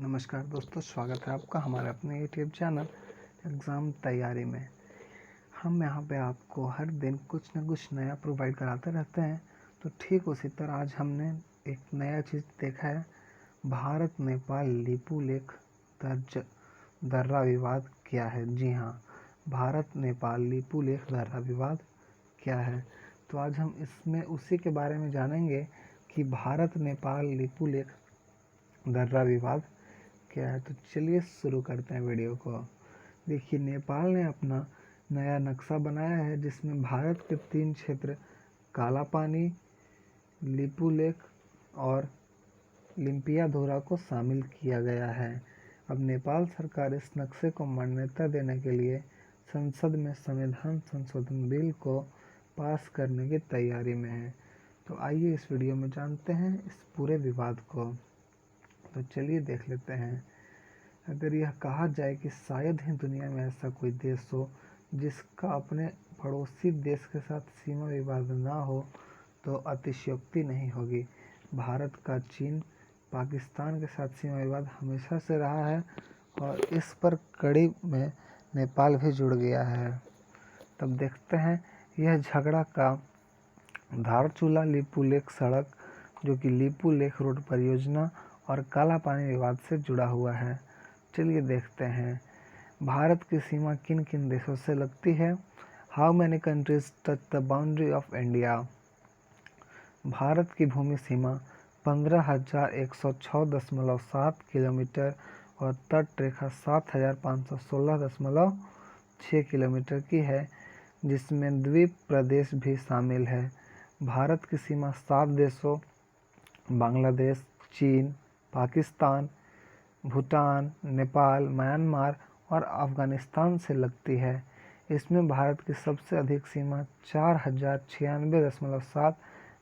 नमस्कार दोस्तों, स्वागत है आपका हमारे अपने यूट्यूब चैनल एग्ज़ाम तैयारी में। हम यहाँ पे आपको हर दिन कुछ न कुछ नया प्रोवाइड कराते रहते हैं। तो ठीक उसी तरह आज हमने एक नया चीज़ देखा है। भारत नेपाल लिपुलेख दर्रा विवाद क्या है। जी हाँ, भारत नेपाल लिपुलेख दर्रा विवाद क्या है। तो आज हम इसमें उसी के बारे में जानेंगे कि भारत नेपाल लिपुलेख दर्रा विवाद क्या है। तो चलिए शुरू करते हैं वीडियो को। देखिए, नेपाल ने अपना नया नक्शा बनाया है जिसमें भारत के 3 क्षेत्र काला पानी, लिपुलेख और लिम्पियाधोरा को शामिल किया गया है। अब नेपाल सरकार इस नक्शे को मान्यता देने के लिए संसद में संविधान संशोधन बिल को पास करने की तैयारी में है। तो आइए इस वीडियो में जानते हैं इस पूरे विवाद को। तो चलिए देख लेते हैं। अगर यह कहा जाए कि शायद ही दुनिया में ऐसा कोई देश हो जिसका अपने पड़ोसी देश के साथ सीमा विवाद ना हो, तो अतिशयोक्ति नहीं होगी। भारत का चीन, पाकिस्तान के साथ सीमा विवाद हमेशा से रहा है और इस पर कड़ी में नेपाल भी जुड़ गया है। तब देखते हैं यह झगड़ा का धारचूला लिपुलेख सड़क, जो कि लिपुलेख रोड परियोजना और काला पानी विवाद से जुड़ा हुआ है। चलिए देखते हैं भारत की सीमा किन किन देशों से लगती है। How many countries touch the boundary of India. Bharat की भूमि सीमा 15,106.7 किलोमीटर और तट रेखा 7,516.6 किलोमीटर की है, जिसमें द्वीप प्रदेश भी शामिल है। भारत की सीमा 7 देशों बांग्लादेश, चीन, पाकिस्तान, भूटान, नेपाल, म्यांमार और अफगानिस्तान से लगती है। इसमें भारत की सबसे अधिक सीमा 4,096.7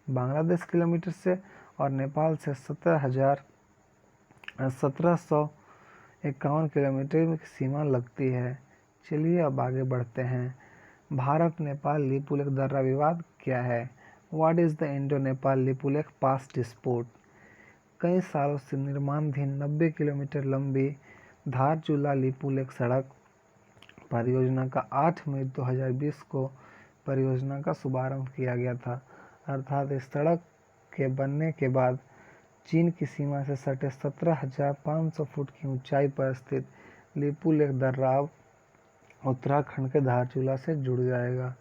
बांग्लादेश किलोमीटर से और नेपाल से 1751 किलोमीटर की सीमा लगती है। चलिए अब आगे बढ़ते हैं। भारत नेपाल लिपुलेख दर्रा विवाद क्या है। What is the Indo Nepal Lipulekh pass dispute. कई सालों से निर्माणाधीन 90 किलोमीटर लंबी धारचूला लिपुलेख सड़क परियोजना का 8 मई 2020 को परियोजना का शुभारंभ किया गया था। अर्थात इस सड़क के बनने के बाद चीन की सीमा से सटे 17,500 फुट की ऊंचाई पर स्थित लिपुलेख दर्रा उत्तराखंड के धारचूला से जुड़ जाएगा।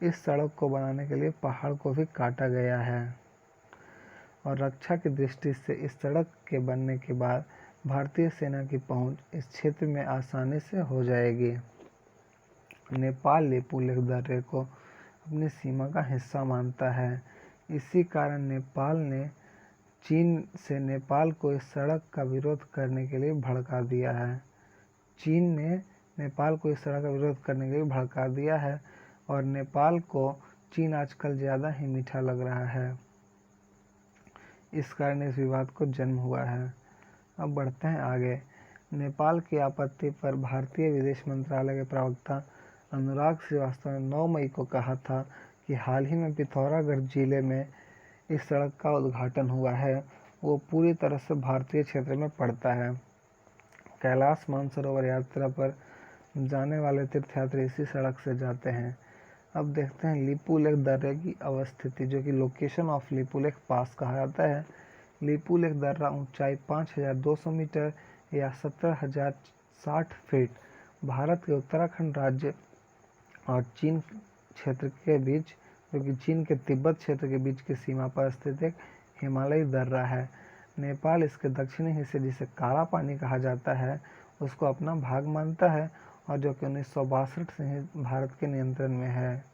इस सड़क को बनाने के लिए पहाड़ को भी काटा गया है और रक्षा की दृष्टि से इस सड़क के बनने के बाद भारतीय सेना की पहुंच इस क्षेत्र में आसानी से हो जाएगी। नेपाल लिपुलेख दर्रे को अपनी सीमा का हिस्सा मानता है। इसी कारण नेपाल ने चीन से नेपाल को इस सड़क का विरोध करने के लिए भड़का दिया है। चीन ने नेपाल को इस सड़क का विरोध करने के लिए भड़का दिया है और नेपाल को चीन आजकल ज़्यादा ही मीठा लग रहा है। इस कारण इस विवाद को जन्म हुआ है। अब बढ़ते हैं आगे। नेपाल की आपत्ति पर भारतीय विदेश मंत्रालय के प्रवक्ता अनुराग श्रीवास्तव ने 9 मई को कहा था कि हाल ही में पिथौरागढ़ जिले में इस सड़क का उद्घाटन हुआ है, वो पूरी तरह से भारतीय क्षेत्र में पड़ता है। कैलाश मानसरोवर यात्रा पर जाने वाले तीर्थयात्री इसी सड़क से जाते हैं। अब देखते हैं लिपुलेख दर्रे की अवस्थिति, जो कि लोकेशन ऑफ लिपुलेख पास कहा जाता है। लिपुलेख दर्रा ऊंचाई 5,200 मीटर या 17,060 फीट भारत के उत्तराखंड राज्य और चीन क्षेत्र के बीच, जो कि चीन के तिब्बत क्षेत्र के बीच की सीमा पर स्थित एक हिमालयी दर्रा है। नेपाल इसके दक्षिणी हिस्से, जिसे काला पानी कहा जाता है, उसको अपना भाग मानता है और जो कि 1962 से ही भारत के नियंत्रण में है।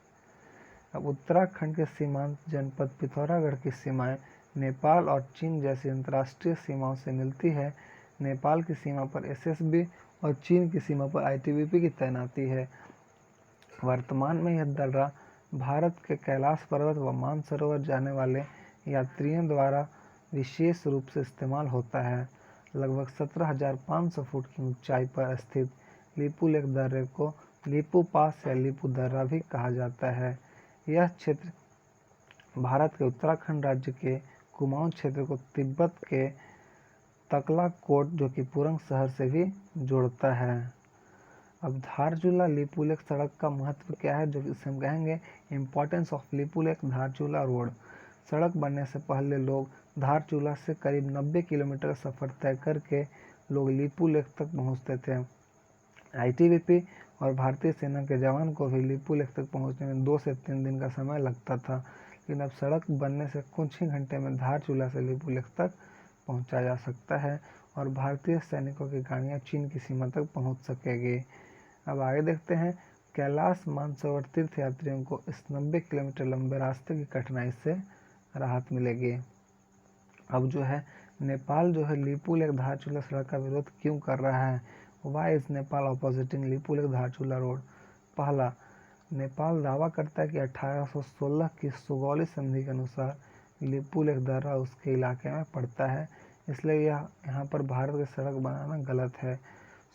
अब उत्तराखंड के सीमांत जनपद पिथौरागढ़ की सीमाएं नेपाल और चीन जैसी अंतर्राष्ट्रीय सीमाओं से मिलती है। नेपाल की सीमा पर एसएसबी और चीन की सीमा पर आईटीबीपी की तैनाती है। वर्तमान में यह दर्रा भारत के कैलाश पर्वत व मानसरोवर जाने वाले यात्रियों द्वारा विशेष रूप से इस्तेमाल होता है। लगभग 17,500 फुट की ऊंचाई पर स्थित लिपुलेख दर्रे को लिपू पास या लिपू दर्रा भी कहा जाता है। यह क्षेत्र भारत के उत्तराखंड राज्य के कुमाऊं क्षेत्र को तिब्बत के तकलाकोट जो कि पुरंग शहर से भी जोड़ता है। अब धारचूला लिपुलेख सड़क का महत्व क्या है, जो कि इसे हम कहेंगे importance of Lipulekh Dharchula road. सड़क बनने से पहले लोग धारचूला से करीब 90 किलोमीटर सफ़र तय करके लोग लिपुलेख तक पहुंचते थे। आईटीबीपी और भारतीय सेना के जवान को भी लिपुलेख तक पहुंचने में 2 से 3 दिन का समय लगता था, लेकिन अब सड़क बनने से कुछ ही घंटे में धारचूला से लिपुलेख तक पहुंचा जा सकता है और भारतीय सैनिकों की गाड़ियां चीन की सीमा तक पहुंच सकेगी। अब आगे देखते हैं, कैलाश मानसरोवर तीर्थ यात्रियों को इस 90 किलोमीटर लंबे रास्ते की कठिनाई से राहत मिलेगी। अब जो है नेपाल जो है लिपुलेख धारचूला सड़क का विरोध क्यों कर रहा है? Why is Nepal opposing Lipulekh Dharchula road? पहला, नेपाल दावा करता है कि 1816 की सुगौली संधि के अनुसार लिपुलेख दर्रा उसके इलाके में पड़ता है, इसलिए यहाँ पर भारत की सड़क बनाना गलत है।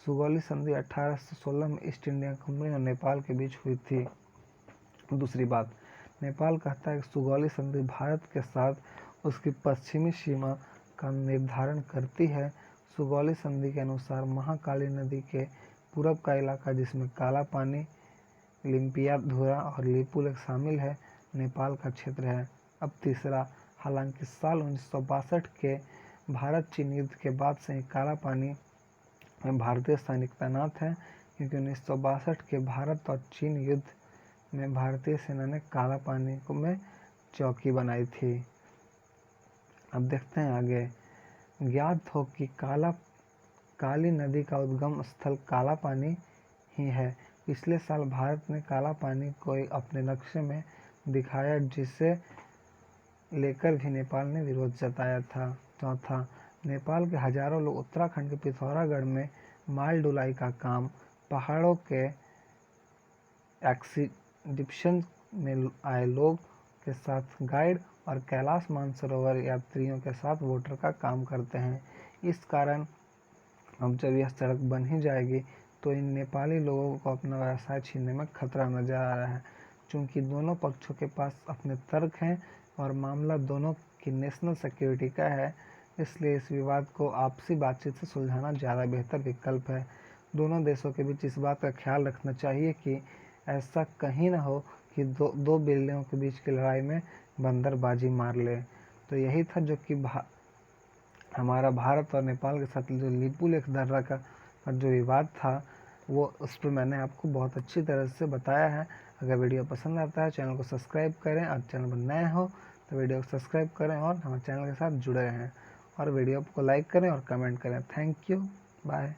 सुगौली संधि 1816 में ईस्ट इंडिया कंपनी और नेपाल के बीच हुई थी। दूसरी बात, नेपाल कहता है कि सुगौली संधि भारत के साथ उसकी पश्चिमी सीमा का निर्धारण करती है। सुगौली संधि के अनुसार महाकाली नदी के पूरब का इलाका, जिसमें काला पानी, लिम्पियाधुरा और लिपुलेख शामिल है, नेपाल का क्षेत्र है। अब तीसरा, हालांकि साल 1962 के भारत चीन युद्ध के बाद से ही काला पानी में भारतीय सैनिक तैनात हैं, क्योंकि 1962 के भारत और चीन युद्ध में भारतीय सेना ने काला पानी में चौकी बनाई थी। अब देखते हैं आगे। ज्ञात हो कि काली नदी का उद्गम स्थल काला पानी ही है। पिछले साल भारत ने काला पानी को अपने नक्शे में दिखाया, जिसे लेकर भी नेपाल ने विरोध जताया था। चौथा, नेपाल के हजारों लोग उत्तराखंड के पिथौरागढ़ में माल ढुलाई का काम, पहाड़ों के एक्सपीडिशन में आए लोग के साथ गाइड और कैलाश मानसरोवर यात्रियों के साथ वोटर का काम करते हैं। इस कारण अब जब यह सड़क बन ही जाएगी तो इन नेपाली लोगों को अपना व्यवसाय छीनने में खतरा नजर आ रहा है। चूँकि दोनों पक्षों के पास अपने तर्क हैं और मामला दोनों की नेशनल सिक्योरिटी का है, इसलिए इस विवाद को आपसी बातचीत से सुलझाना ज़्यादा बेहतर विकल्प है। दोनों देशों के बीच इस बात का ख्याल रखना चाहिए कि ऐसा कहीं ना हो कि दो बिल्डिंगों के बीच की लड़ाई में बंदर बाजी मार ले। तो यही था जो कि हमारा भारत और नेपाल के साथ जो लिपुलेख दर्रा का जो विवाद था, वो उस पर मैंने आपको बहुत अच्छी तरह से बताया है। अगर वीडियो पसंद आता है चैनल को सब्सक्राइब करें, और चैनल पर नए हो तो वीडियो को सब्सक्राइब करें और हमारे चैनल के साथ जुड़े रहें, और वीडियो को लाइक करें और कमेंट करें। Thank you, bye.